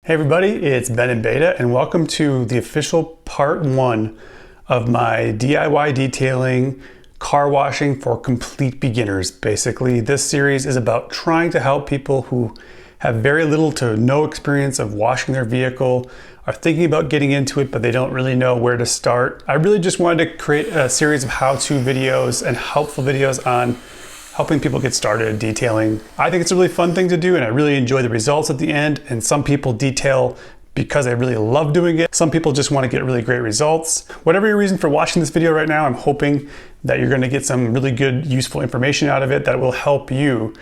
Hey everybody, it's Ben in Beta and welcome to the official part 1 of my DIY detailing car washing for complete beginners. Basically, this series is about trying to help people who have very little to no experience of washing their vehicle, are thinking about getting into it, but they don't really know where to start. I really just wanted to create a series of how-to videos and helpful videos on helping people get started detailing. I think it's a really fun thing to do and I really enjoy the results at the end. And some people detail because they really love doing it. Some people just want to get really great results. Whatever your reason for watching this video right now, I'm hoping that you're going to get some really good, useful information out of it that will help you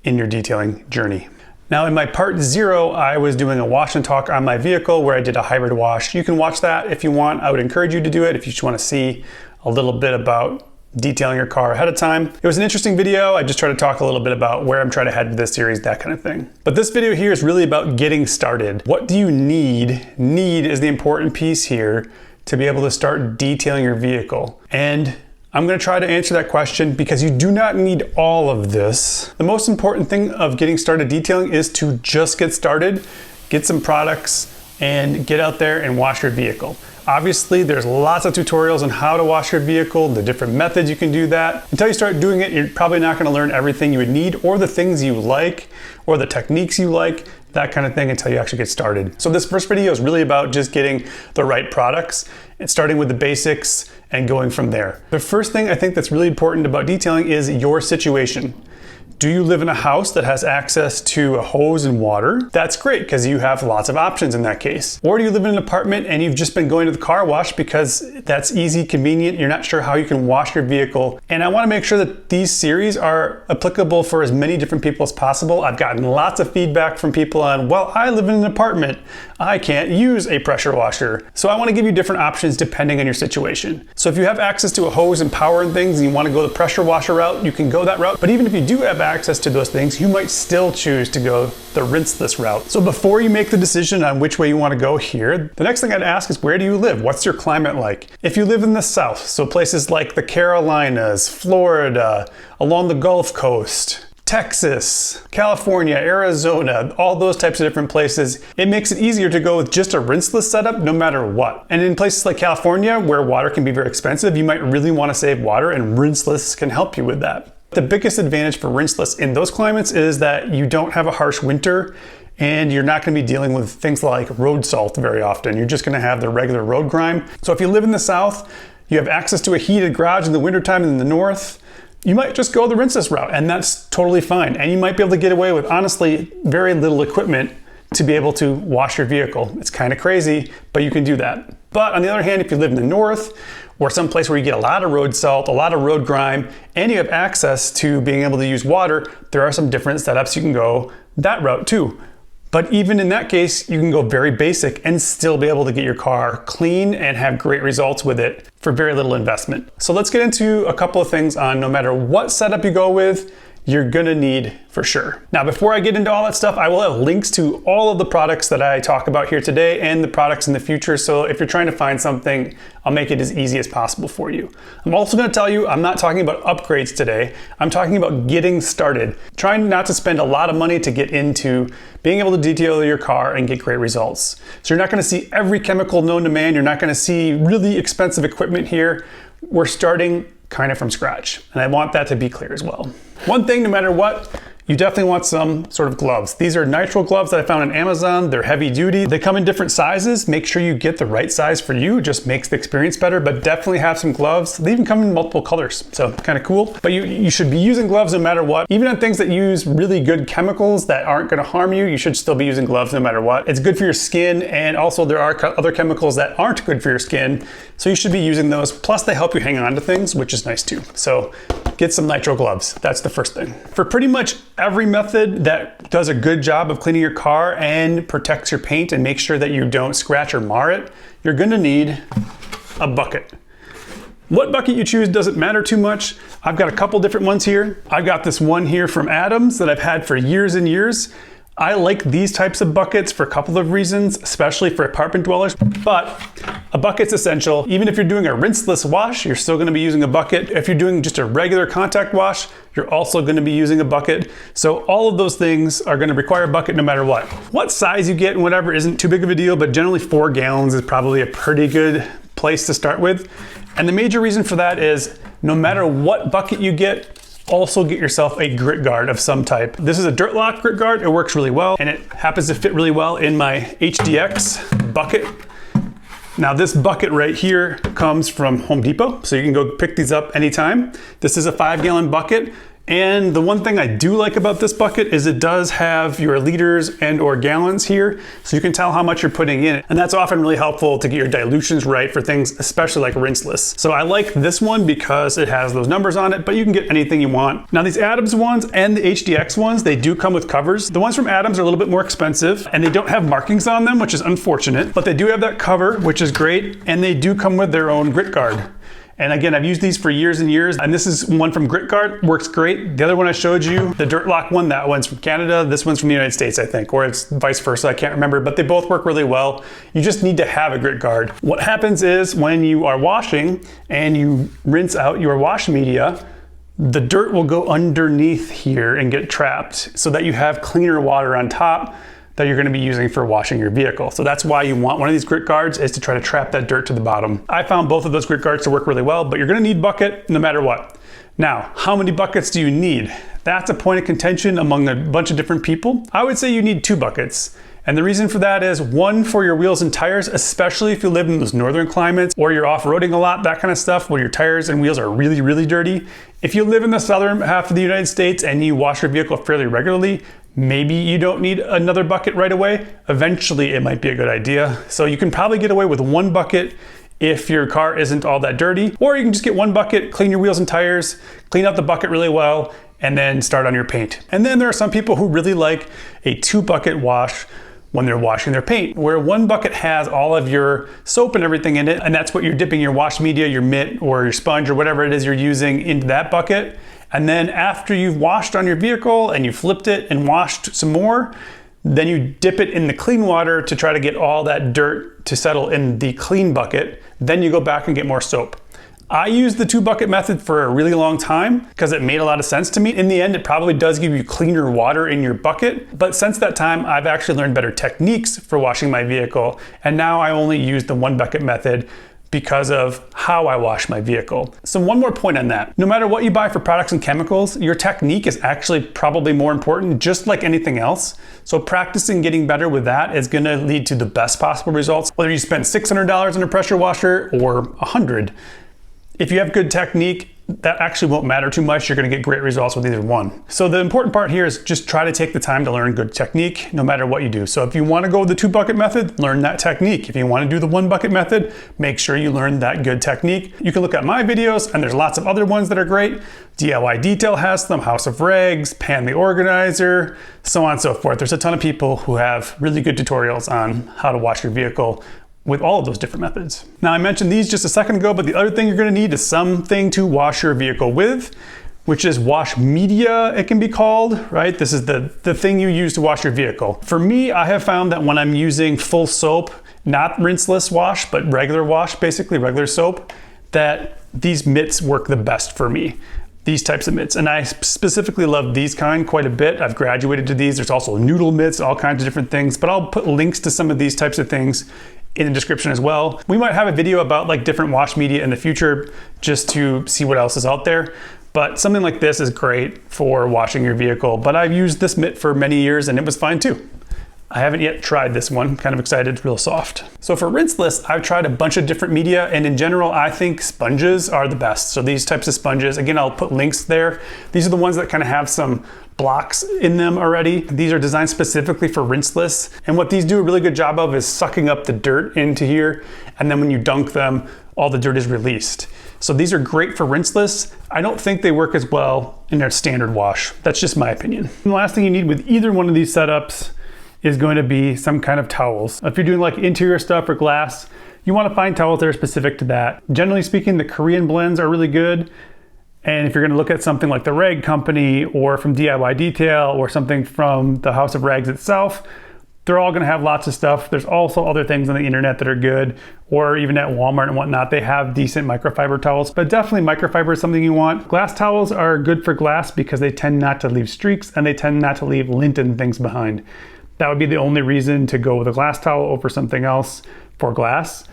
in your detailing journey. Now in my part 0, I was doing a wash and talk on my vehicle where I did a hybrid wash. You can watch that if you want. I would encourage you to do it if you just want to see a little bit about detailing your car ahead of time. It was an interesting video. I just try to talk a little bit about where I'm trying to head with this series, that kind of thing. But this video here is really about getting started. What do you need? Need is the important piece here to be able to start detailing your vehicle. And I'm going to try to answer that question because you do not need all of this. The most important thing of getting started detailing is to just get started, get some products, and get out there and wash your vehicle. Obviously, there's lots of tutorials on how to wash your vehicle, the different methods you can do that. Until you start doing it, you're probably not going to learn everything you would need or the things you like or the techniques you like, that kind of thing until you actually get started. So this first video is really about just getting the right products and starting with the basics and going from there. The first thing I think that's really important about detailing is your situation. Do you live in a house that has access to a hose and water? That's great because you have lots of options in that case. Or do you live in an apartment and you've just been going to the car wash because that's easy, convenient, you're not sure how you can wash your vehicle. And I want to make sure that these series are applicable for as many different people as possible. I've gotten lots of feedback from people on, well, I live in an apartment, I can't use a pressure washer. So I want to give you different options depending on your situation. So if you have access to a hose and power and things and you want to go the pressure washer route, you can go that route. But even if you do have access to those things, you might still choose to go the rinseless route. So before you make the decision on which way you want to go here, the next thing I'd ask is, where do you live? What's your climate like? If you live in the South, so places like the Carolinas, Florida, along the Gulf Coast, Texas, California, Arizona, all those types of different places, it makes it easier to go with just a rinseless setup no matter what. And in places like California, where water can be very expensive, you might really want to save water and rinseless can help you with that. The biggest advantage for rinseless in those climates is that you don't have a harsh winter and you're not going to be dealing with things like road salt very often. You're just going to have the regular road grime. So if you live in the South, you have access to a heated garage in the wintertime in the North, you might just go the rinseless route and that's totally fine. And you might be able to get away with honestly very little equipment to be able to wash your vehicle. It's kind of crazy, but you can do that. But on the other hand, if you live in the North, or someplace where you get a lot of road salt, a lot of road grime, and you have access to being able to use water, there are some different setups you can go that route too. But even in that case, you can go very basic and still be able to get your car clean and have great results with it for very little investment. So let's get into a couple of things on no matter what setup you go with, you're gonna need for sure. Now, before I get into all that stuff, I will have links to all of the products that I talk about here today and the products in the future. So if you're trying to find something, I'll make it as easy as possible for you. I'm also gonna tell you, I'm not talking about upgrades today. I'm talking about getting started. Trying not to spend a lot of money to get into being able to detail your car and get great results. So you're not gonna see every chemical known to man. You're not gonna see really expensive equipment here. We're starting kind of from scratch. And I want that to be clear as well. One thing, no matter what, you definitely want some sort of gloves. These are nitrile gloves that I found on Amazon. They're heavy duty. They come in different sizes. Make sure you get the right size for you. It just makes the experience better, but definitely have some gloves. They even come in multiple colors, so kind of cool. But you should be using gloves no matter what. Even on things that use really good chemicals that aren't gonna harm you, you should still be using gloves no matter what. It's good for your skin, and also there are other chemicals that aren't good for your skin, so you should be using those. Plus they help you hang on to things, which is nice too. So get some nitrile gloves. That's the first thing. For pretty much every method that does a good job of cleaning your car and protects your paint and makes sure that you don't scratch or mar it, you're gonna need a bucket. What bucket you choose doesn't matter too much. I've got a couple different ones here. I've got this one here from Adams that I've had for years and years. I like these types of buckets for a couple of reasons, especially for apartment dwellers, but A bucket's essential. Even if you're doing a rinseless wash, you're still gonna be using a bucket. If you're doing just a regular contact wash, you're also gonna be using a bucket. So all of those things are gonna require a bucket no matter what. What size you get and whatever isn't too big of a deal, but generally 4 gallons is probably a pretty good place to start with. And the major reason for that is no matter what bucket you get, also get yourself a grit guard of some type. This is a Dirt Lock grit guard. It works really well, and it happens to fit really well in my HDX bucket. Now this bucket right here comes from Home Depot, so you can go pick these up anytime. This is a 5-gallon bucket. And the one thing I do like about this bucket is it does have your liters and or gallons here, so you can tell how much you're putting in it. And that's often really helpful to get your dilutions right for things, especially like rinseless. So I like this one because it has those numbers on it, but you can get anything you want. Now these Adams ones and the HDX ones, they do come with covers. The ones from Adams are a little bit more expensive and they don't have markings on them, which is unfortunate, but they do have that cover, which is great. And they do come with their own grit guard. And again, I've used these for years and years, and this is one from Grit Guard, works great. The other one I showed you, the Dirt Lock one, that one's from Canada, this one's from the United States, I think, or it's vice versa, I can't remember, but they both work really well. You just need to have a grit guard. What happens is when you are washing and you rinse out your wash media, the dirt will go underneath here and get trapped so that you have cleaner water on top that you're gonna be using for washing your vehicle. So that's why you want one of these grit guards, is to try to trap that dirt to the bottom. I found both of those grit guards to work really well, but you're gonna need bucket no matter what. Now, how many buckets do you need? That's a point of contention among a bunch of different people. I would say you need 2 buckets. And the reason for that is, one, for your wheels and tires, especially if you live in those northern climates or you're off-roading a lot, that kind of stuff, where your tires and wheels are really, really dirty. If you live in the southern half of the United States and you wash your vehicle fairly regularly, maybe you don't need another bucket right away. Eventually, it might be a good idea. So you can probably get away with 1 bucket if your car isn't all that dirty, or you can just get 1 bucket, clean your wheels and tires, clean out the bucket really well, and then start on your paint. And then there are some people who really like a 2-bucket wash when they're washing their paint, where 1 bucket has all of your soap and everything in it, and that's what you're dipping your wash media, your mitt, or your sponge, or whatever it is you're using into that bucket. And then after you've washed on your vehicle and you flipped it and washed some more, then you dip it in the clean water to try to get all that dirt to settle in the clean bucket. Then you go back and get more soap. I used the 2-bucket method for a really long time because it made a lot of sense to me. In the end, it probably does give you cleaner water in your bucket. But since that time, I've actually learned better techniques for washing my vehicle. And now I only use the 1-bucket method because of how I wash my vehicle. So one more point on that. No matter what you buy for products and chemicals, your technique is actually probably more important, just like anything else. So practicing getting better with that is gonna lead to the best possible results, whether you spend $600 on a pressure washer or $100. If you have good technique, that actually won't matter too much. You're gonna get great results with either one. So the important part here is just try to take the time to learn good technique no matter what you do. So if you wanna go with the 2-bucket method, learn that technique. If you wanna do the 1-bucket method, make sure you learn that good technique. You can look at my videos, and there's lots of other ones that are great. DIY Detail has them, House of Rags, Pan the Organizer, so on and so forth. There's a ton of people who have really good tutorials on how to wash your vehicle with all of those different methods. Now I mentioned these just a second ago, but the other thing you're gonna need is something to wash your vehicle with, which is wash media, it can be called, right? This is the thing you use to wash your vehicle. For me, I have found that when I'm using full soap, not rinseless wash, but regular wash, basically regular soap, that these mitts work the best for me. These types of mitts. And I specifically love these kind quite a bit. I've graduated to these. There's also noodle mitts, all kinds of different things, but I'll put links to some of these types of things in the description as well. We might have a video about like different wash media in the future just to see what else is out there. But something like this is great for washing your vehicle. But I've used this mitt for many years and it was fine too. I haven't yet tried this one, kind of excited, real soft. So for rinseless, I've tried a bunch of different media, and in general, I think sponges are the best. So these types of sponges, again, I'll put links there. These are the ones that kind of have some blocks in them already. These are designed specifically for rinseless. And what these do a really good job of is sucking up the dirt into here. And then when you dunk them, all the dirt is released. So these are great for rinseless. I don't think they work as well in their standard wash. That's just my opinion. And the last thing you need with either one of these setups is going to be some kind of towels. If you're doing like interior stuff or glass, you want to find towels that are specific to that. Generally speaking, the Korean blends are really good. And if you're going to look at something like the Rag Company or from DIY Detail or something from the House of Rags itself, They're all gonna have lots of stuff. There's also other things on the internet that are good, or even at Walmart and whatnot, they have decent microfiber towels, but definitely microfiber is something you want. Glass towels are good for glass because they tend not to leave streaks and they tend not to leave lint and things behind. That would be the only reason to go with a glass towel over something else for glass.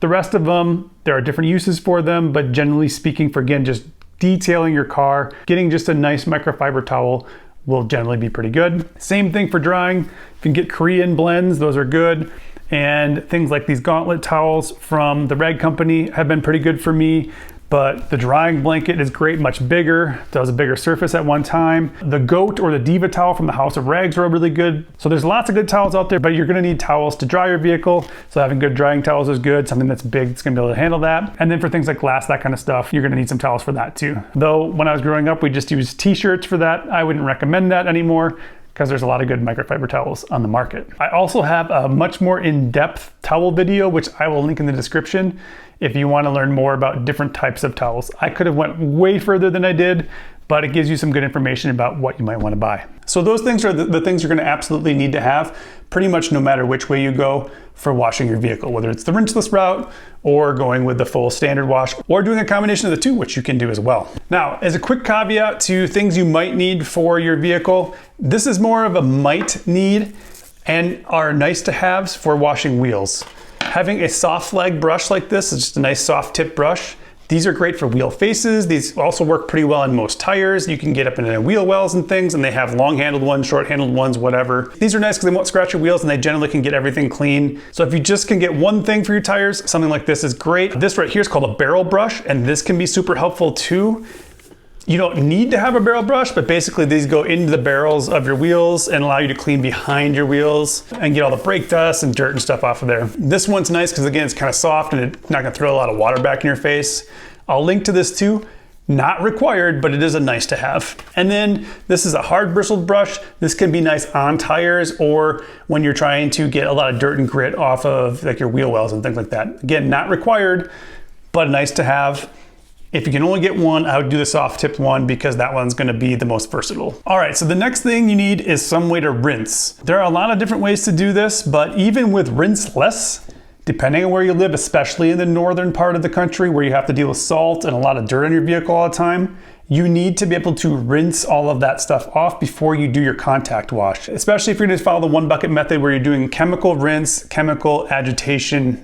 The rest of them, there are different uses for them, but generally speaking, for again, just detailing your car, getting just a nice microfiber towel will generally be pretty good. Same thing for drying. You can get Korean blends, those are good. And things like these gauntlet towels from the Rag Company have been pretty good for me. But the drying blanket is great, much bigger, does a bigger surface at one time. The Goat or the Diva towel from the House of Rags are really good. So there's lots of good towels out there, but you're gonna need towels to dry your vehicle. So having good drying towels is good, something that's big that's gonna be able to handle that. And then for things like glass, that kind of stuff, you're gonna need some towels for that too. Though when I was growing up, we just used t-shirts for that. I wouldn't recommend that anymore, because there's a lot of good microfiber towels on the market. I also have a much more in-depth towel video, which I will link in the description if you want to learn more about different types of towels. I could have went way further than I did, but it gives you some good information about what you might want to buy. So those things are the things you're going to absolutely need to have pretty much no matter which way you go for washing your vehicle, whether it's the rinseless route or going with the full standard wash or doing a combination of the two, which you can do as well. Now, as a quick caveat to things you might need for your vehicle, this is more of a might need and are nice to haves for washing wheels. Having a soft leg brush like this is just a nice soft tip brush. These are great for wheel faces. These also work pretty well in most tires. You can get up into wheel wells and things, and they have long-handled ones, short-handled ones, whatever. These are nice because they won't scratch your wheels and they generally can get everything clean. So if you just can get one thing for your tires, something like this is great. This right here is called a barrel brush, and this can be super helpful too. You don't need to have a barrel brush, but basically these go into the barrels of your wheels and allow you to clean behind your wheels and get all the brake dust and dirt and stuff off of there. This one's nice because again, it's kind of soft and it's not gonna throw a lot of water back in your face. I'll link to this too. Not required, but it is a nice to have. And then this is a hard bristled brush. This can be nice on tires or when you're trying to get a lot of dirt and grit off of like your wheel wells and things like that. Again, not required, but nice to have. If you can only get one, I would do the soft tip one because that one's gonna be the most versatile. All right, so the next thing you need is some way to rinse. There are a lot of different ways to do this, but even with rinseless, depending on where you live, especially in the northern part of the country where you have to deal with salt and a lot of dirt on your vehicle all the time, you need to be able to rinse all of that stuff off before you do your contact wash. Especially if you're gonna follow the one bucket method where you're doing chemical rinse, chemical agitation,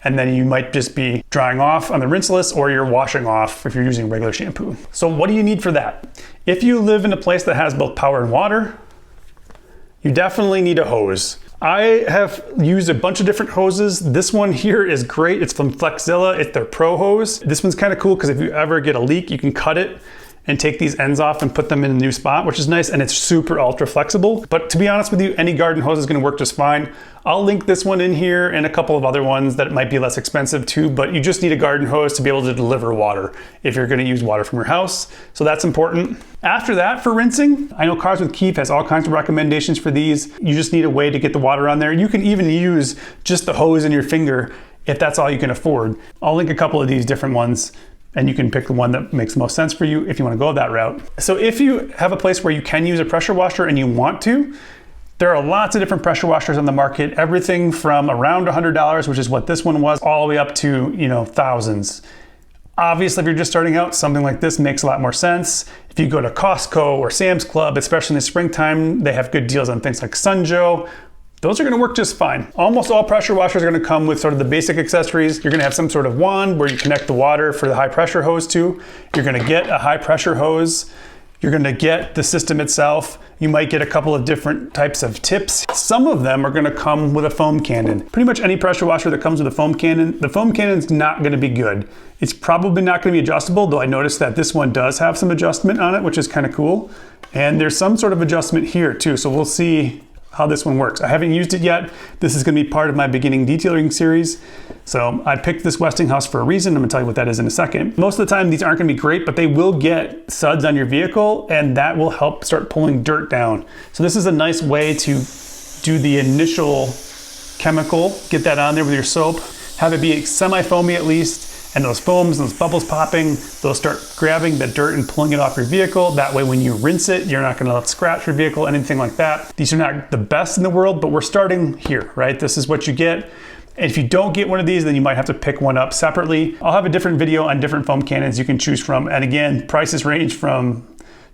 and then you might just be drying off on the rinseless or you're washing off if you're using regular shampoo. So what do you need for that? If you live in a place that has both power and water, you definitely need a hose. I have used a bunch of different hoses. This one here is great. It's from Flexzilla. It's their Pro hose. This one's kind of cool because if you ever get a leak, you can cut it and take these ends off and put them in a new spot, which is nice, and it's super ultra flexible. But to be honest with you, any garden hose is gonna work just fine. I'll link this one in here and a couple of other ones that might be less expensive too, but you just need a garden hose to be able to deliver water if you're gonna use water from your house. So that's important. After that, for rinsing, I know Cars with Keith has all kinds of recommendations for these. You just need a way to get the water on there. You can even use just the hose in your finger if that's all you can afford. I'll link a couple of these different ones and you can pick the one that makes the most sense for you if you want to go that route. So if you have a place where you can use a pressure washer and you want to, there are lots of different pressure washers on the market, everything from around $100, which is what this one was, all the way up to, thousands. Obviously, if you're just starting out, something like this makes a lot more sense. If you go to Costco or Sam's Club, especially in the springtime, they have good deals on things like Sunjoe. Those are gonna work just fine. Almost all pressure washers are gonna come with sort of the basic accessories. You're gonna have some sort of wand where you connect the water for the high pressure hose to. You're gonna get a high pressure hose. You're gonna get the system itself. You might get a couple of different types of tips. Some of them are gonna come with a foam cannon. Pretty much any pressure washer that comes with a foam cannon, the foam cannon's not gonna be good. It's probably not gonna be adjustable, though I noticed that this one does have some adjustment on it, which is kind of cool. And there's some sort of adjustment here too, so we'll see how this one works. I haven't used it yet. This is gonna be part of my beginning detailing series. So I picked this Westinghouse for a reason. I'm gonna tell you what that is in a second. Most of the time, these aren't gonna be great, but they will get suds on your vehicle and that will help start pulling dirt down. So this is a nice way to do the initial chemical, get that on there with your soap, have it be semi-foamy at least, and those foams, those bubbles popping, they'll start grabbing the dirt and pulling it off your vehicle. That way when you rinse it, you're not gonna scratch your vehicle, anything like that. These are not the best in the world, but we're starting here, right? This is what you get. And if you don't get one of these, then you might have to pick one up separately. I'll have a different video on different foam cannons you can choose from. And again, prices range from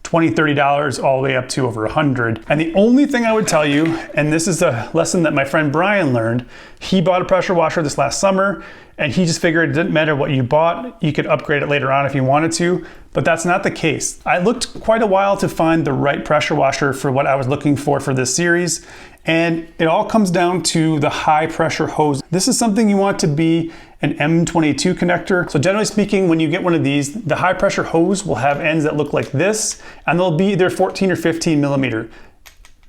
$20, $30 all the way up to over $100. And the only thing I would tell you, and this is a lesson that my friend Brian learned, he bought a pressure washer this last summer, and he just figured it didn't matter what you bought, you could upgrade it later on if you wanted to, but that's not the case. I looked quite a while to find the right pressure washer for what I was looking for this series, and it all comes down to the high pressure hose. This is something you want to be an M22 connector. So generally speaking, when you get one of these, the high pressure hose will have ends that look like this, and they'll be either 14 or 15 millimeter.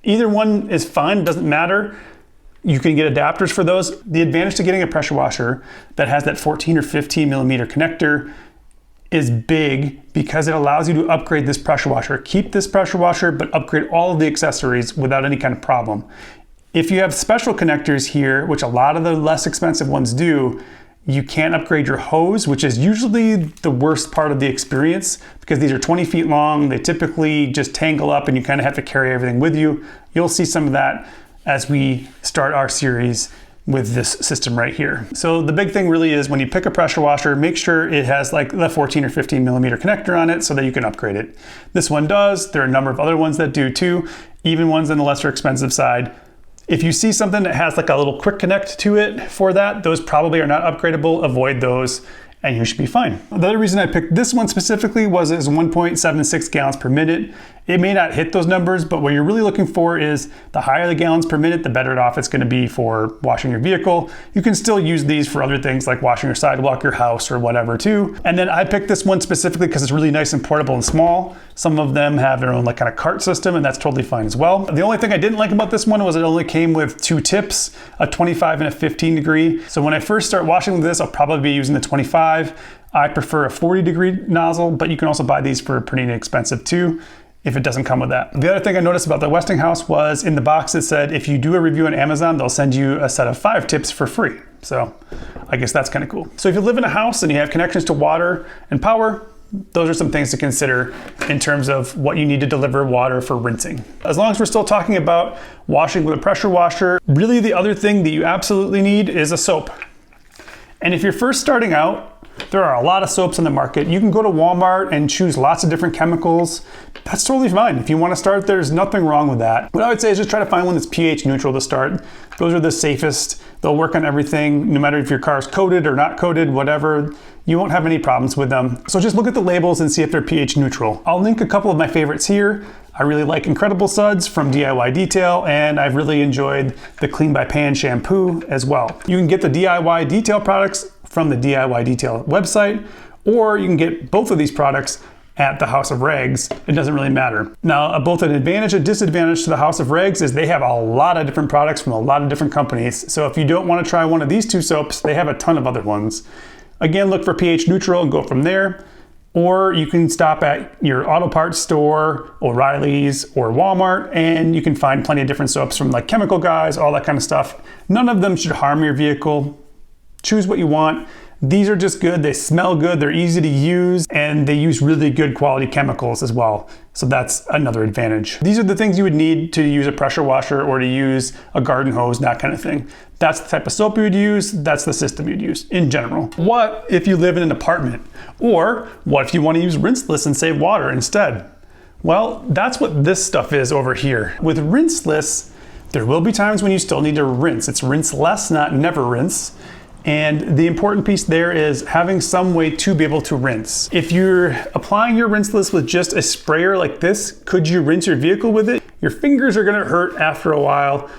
Either one is fine, doesn't matter. You can get adapters for those. The advantage to getting a pressure washer that has that 14 or 15 millimeter connector is big because it allows you to upgrade this pressure washer. Keep this pressure washer, but upgrade all of the accessories without any kind of problem. If you have special connectors here, which a lot of the less expensive ones do, you can't upgrade your hose, which is usually the worst part of the experience because these are 20 feet long. They typically just tangle up and you kind of have to carry everything with you. You'll see some of that as we start our series with this system right here. So the big thing really is when you pick a pressure washer, make sure it has like the 14 or 15 millimeter connector on it so that you can upgrade it. This one does. There are a number of other ones that do too, even ones on the lesser expensive side. If you see something that has like a little quick connect to it for that, those probably are not upgradable. Avoid those and you should be fine. The other reason I picked this one specifically was it's 1.76 gallons per minute. It may not hit those numbers, but what you're really looking for is the higher the gallons per minute, the better off it's going to be for washing your vehicle. You can still use these for other things like washing your sidewalk, your house, or whatever too. And then I picked this one specifically because it's really nice and portable and small. Some of them have their own like kind of cart system, and that's totally fine as well. The only thing I didn't like about this one was it only came with two tips, a 25 and a 15 degree. So when I first start washing with this, I'll probably be using the 25. I prefer a 40 degree nozzle, but you can also buy these for pretty inexpensive too, if it doesn't come with that. The other thing I noticed about the Westinghouse was in the box it said if you do a review on Amazon, they'll send you a set of 5 tips for free. So I guess that's kind of cool. So if you live in a house and you have connections to water and power, those are some things to consider in terms of what you need to deliver water for rinsing. As long as we're still talking about washing with a pressure washer, really the other thing that you absolutely need is a soap. And if you're first starting out, there are a lot of soaps on the market. You can go to Walmart and choose lots of different chemicals. That's totally fine. If you want to start, there's nothing wrong with that. What I would say is just try to find one that's pH neutral to start. Those are the safest. They'll work on everything, no matter if your car's coated or not coated, whatever. You won't have any problems with them. So just look at the labels and see if they're pH neutral. I'll link a couple of my favorites here. I really like Incredible Suds from DIY Detail, and I've really enjoyed the Clean by Pan shampoo as well. You can get the DIY Detail products from the DIY Detail website, or you can get both of these products at the House of Rags. It doesn't really matter. Now, both an advantage and disadvantage to the House of Rags is they have a lot of different products from a lot of different companies. So if you don't want to try one of these two soaps, they have a ton of other ones. Again, look for pH neutral and go from there. Or you can stop at your auto parts store, O'Reilly's, or Walmart, and you can find plenty of different soaps from like Chemical Guys, all that kind of stuff. None of them should harm your vehicle. Choose what you want. These are just good. They smell good. They're easy to use, and they use really good quality chemicals as well. So that's another advantage. These are the things you would need to use a pressure washer or to use a garden hose, that kind of thing. That's the type of soap you'd use. That's the system you'd use in general. What if you live in an apartment? Or what if you want to use Rinseless and save water instead? Well, that's what this stuff is over here. With Rinseless, there will be times when you still need to rinse. It's rinse less, not never rinse. And the important piece there is having some way to be able to rinse. If you're applying your Rinseless with just a sprayer like this, could you rinse your vehicle with it? Your fingers are gonna hurt after a while.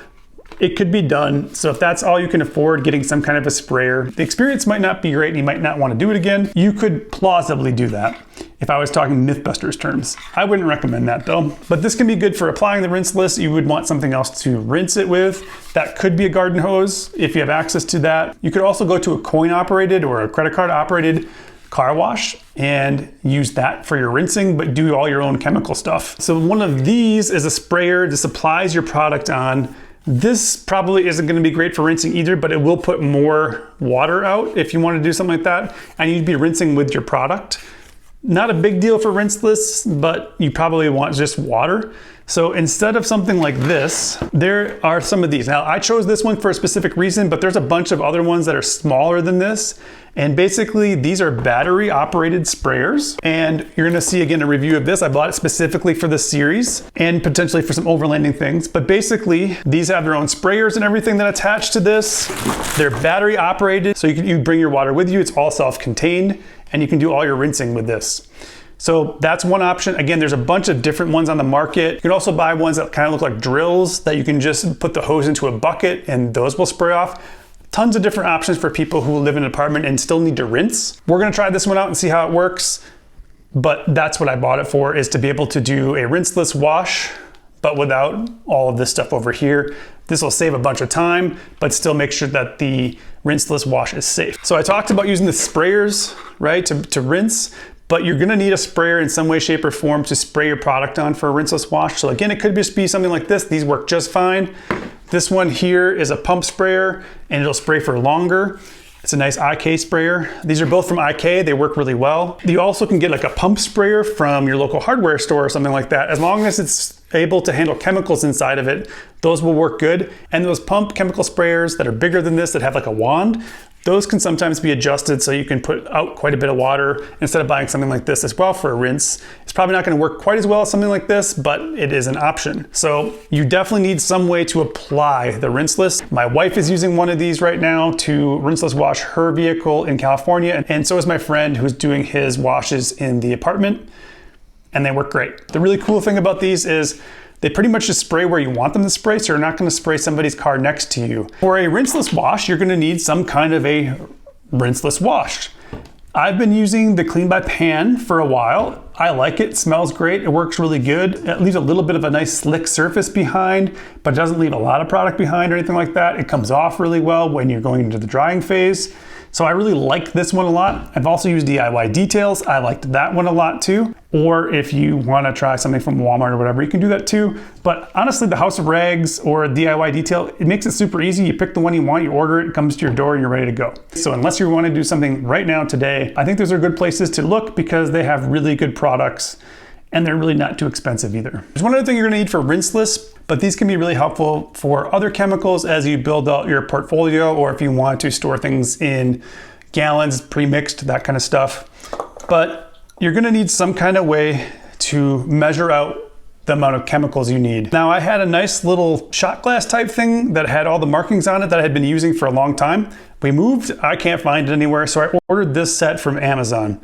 It could be done. So if that's all you can afford, getting some kind of a sprayer, the experience might not be great and you might not want to do it again. You could plausibly do that if I was talking Mythbusters terms. I wouldn't recommend that though. But this can be good for applying the Rinseless. You would want something else to rinse it with. That could be a garden hose if you have access to that. You could also go to a coin operated or a credit card operated car wash and use that for your rinsing, but do all your own chemical stuff. So one of these is a sprayer that applies your product on This probably isn't going to be great for rinsing either, but it will put more water out if you want to do something like that, and you'd be rinsing with your product. Not a big deal for rinseless, but you probably want just water. So instead of something like this, there are some of these. Now I chose this one for a specific reason, but there's a bunch of other ones that are smaller than this. And basically these are battery operated sprayers. And you're gonna see again a review of this. I bought it specifically for this series and potentially for some overlanding things. But basically these have their own sprayers and everything that attach to this. They're battery operated, so you bring your water with you. It's all self-contained and you can do all your rinsing with this. So that's one option. Again, there's a bunch of different ones on the market. You can also buy ones that kind of look like drills that you can just put the hose into a bucket and those will spray off. Tons of different options for people who live in an apartment and still need to rinse. We're gonna try this one out and see how it works, but that's what I bought it for, is to be able to do a rinseless wash, but without all of this stuff over here. This will save a bunch of time, but still make sure that the rinseless wash is safe. So I talked about using the sprayers, right, to rinse, but you're gonna need a sprayer in some way, shape, or form to spray your product on for a rinseless wash. So again, it could just be something like this. These work just fine. This one here is a pump sprayer and it'll spray for longer. It's a nice IK sprayer. These are both from IK, they work really well. You also can get like a pump sprayer from your local hardware store or something like that. As long as it's able to handle chemicals inside of it, those will work good. And those pump chemical sprayers that are bigger than this, that have like a wand, those can sometimes be adjusted so you can put out quite a bit of water instead of buying something like this as well for a rinse. It's probably not going to work quite as well as something like this, but it is an option. So you definitely need some way to apply the rinseless. My wife is using one of these right now to rinseless wash her vehicle in California, and so is my friend who's doing his washes in the apartment, and they work great. The really cool thing about these is they pretty much just spray where you want them to spray, so you're not gonna spray somebody's car next to you. For a rinseless wash, you're gonna need some kind of a rinseless wash. I've been using the Clean by Pan for a while. I like it, smells great, it works really good. It leaves a little bit of a nice slick surface behind, but it doesn't leave a lot of product behind or anything like that. It comes off really well when you're going into the drying phase. So I really like this one a lot. I've also used DIY Details. I liked that one a lot too. Or if you wanna try something from Walmart or whatever, you can do that too. But honestly, the House of Rags or DIY Detail, it makes it super easy. You pick the one you want, you order it, it comes to your door and you're ready to go. So unless you wanna do something right now today, I think those are good places to look because they have really good products and they're really not too expensive either. There's one other thing you're gonna need for rinseless, but these can be really helpful for other chemicals as you build out your portfolio or if you want to store things in gallons, pre-mixed, that kind of stuff. But you're gonna need some kind of way to measure out the amount of chemicals you need. Now I had a nice little shot glass type thing that had all the markings on it that I had been using for a long time. We moved, I can't find it anywhere, so I ordered this set from Amazon.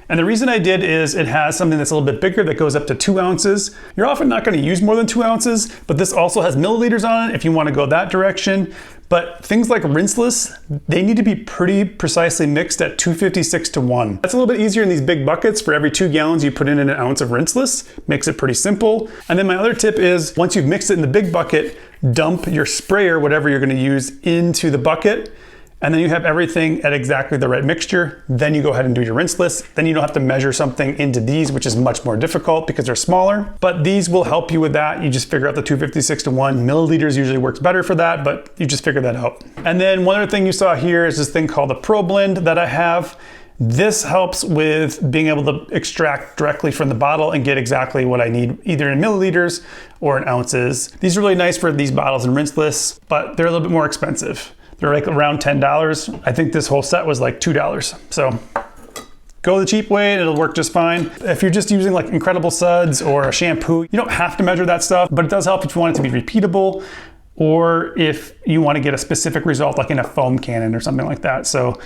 And the reason I did is it has something that's a little bit bigger that goes up to 2 ounces. You're often not gonna use more than 2 ounces, but this also has milliliters on it if you wanna go that direction. But things like rinseless, they need to be pretty precisely mixed at 256:1. That's a little bit easier in these big buckets. For every 2 gallons, you put in an ounce of rinseless, makes it pretty simple. And then my other tip is once you've mixed it in the big bucket, dump your sprayer, whatever you're gonna use, into the bucket. And then you have everything at exactly the right mixture. Then you go ahead and do your rinseless. Then you don't have to measure something into these, which is much more difficult because they're smaller. But these will help you with that. You just figure out the 256:1. Milliliters usually works better for that, but you just figure that out. And then one other thing you saw here is this thing called the Pro Blend that I have. This helps with being able to extract directly from the bottle and get exactly what I need, either in milliliters or in ounces. These are really nice for these bottles and rinseless, but they're a little bit more expensive. They're like around $10. I think this whole set was like $2. So go the cheap way and it'll work just fine. If you're just using like Incredible Suds or a shampoo, you don't have to measure that stuff, but it does help if you want it to be repeatable or if you want to get a specific result like in a foam cannon or something like that. So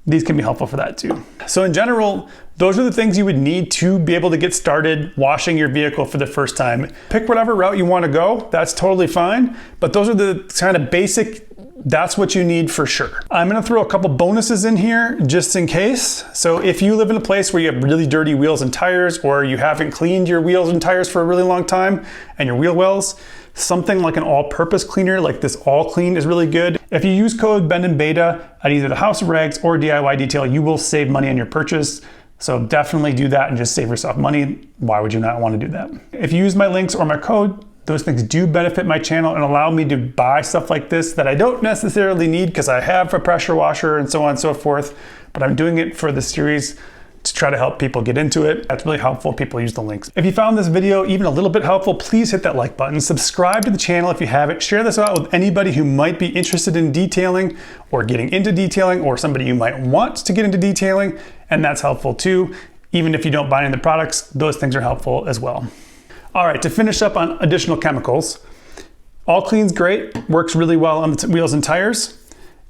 these can be helpful for that too. So in general, those are the things you would need to be able to get started washing your vehicle for the first time. Pick whatever route you want to go, that's totally fine. But those are the kind of basic, that's what you need for sure. I'm gonna throw a couple bonuses in here just in case. So if you live in a place where you have really dirty wheels and tires, or you haven't cleaned your wheels and tires for a really long time and your wheel wells, something like an all-purpose cleaner like this All Clean is really good. If you use code BENDANDBETA at either the House of Rags or DIY Detail, you will save money on your purchase. So definitely do that and just save yourself money. Why would you not want to do that? If you use my links or my code, Those things do benefit my channel and allow me to buy stuff like this that I don't necessarily need because I have a pressure washer and so on and so forth, but I'm doing it for the series to try to help people get into it. That's really helpful. People use the links. If you found this video even a little bit helpful, please hit that like button. Subscribe to the channel if you haven't. Share this out with anybody who might be interested in detailing or getting into detailing, or somebody you might want to get into detailing, and that's helpful too. Even if you don't buy any of the products, those things are helpful as well. All right, to finish up on additional chemicals, All Clean's great, works really well on the wheels and tires.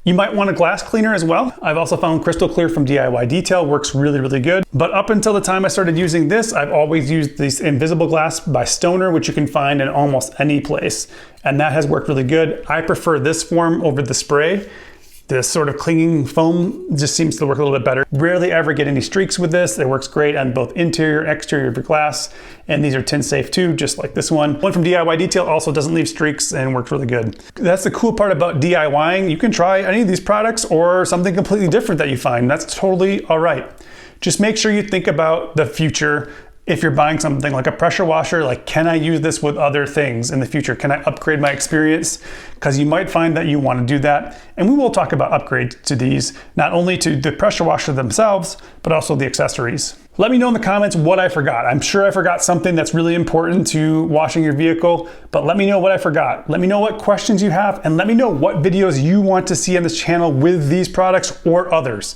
You might want a glass cleaner as well. I've also found Crystal Clear from DIY Detail works really, really good. But up until the time I started using this, I've always used this Invisible Glass by Stoner, which you can find in almost any place. And that has worked really good. I prefer this form over the spray. This sort of clinging foam just seems to work a little bit better. Rarely ever get any streaks with this. It works great on both interior and exterior of your glass. And these are tin safe too, just like this one. One from DIY Detail also doesn't leave streaks and works really good. That's the cool part about DIYing. You can try any of these products or something completely different that you find. That's totally all right. Just make sure you think about the future. If you're buying something like a pressure washer, like, can I use this with other things in the future? Can I upgrade my experience? Because you might find that you want to do that. And we will talk about upgrades to these, not only to the pressure washer themselves, but also the accessories. Let me know in the comments what I forgot. I'm sure I forgot something that's really important to washing your vehicle, but let me know what I forgot. Let me know what questions you have, and let me know what videos you want to see on this channel with these products or others.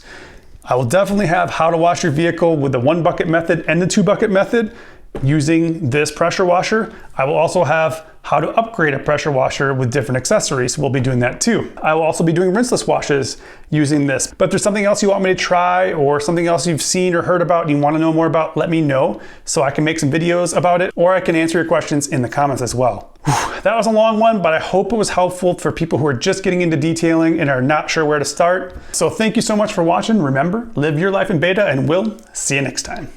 I will definitely have how to wash your vehicle with the 1 bucket method and the 2 bucket method using this pressure washer. I will also have how to upgrade a pressure washer with different accessories. We'll be doing that too. I will also be doing rinseless washes using this. But if there's something else you want me to try, or something else you've seen or heard about and you want to know more about, let me know so I can make some videos about it, or I can answer your questions in the comments as well. That was a long one, but I hope it was helpful for people who are just getting into detailing and are not sure where to start. So thank you so much for watching. Remember, live your life in beta, and we'll see you next time.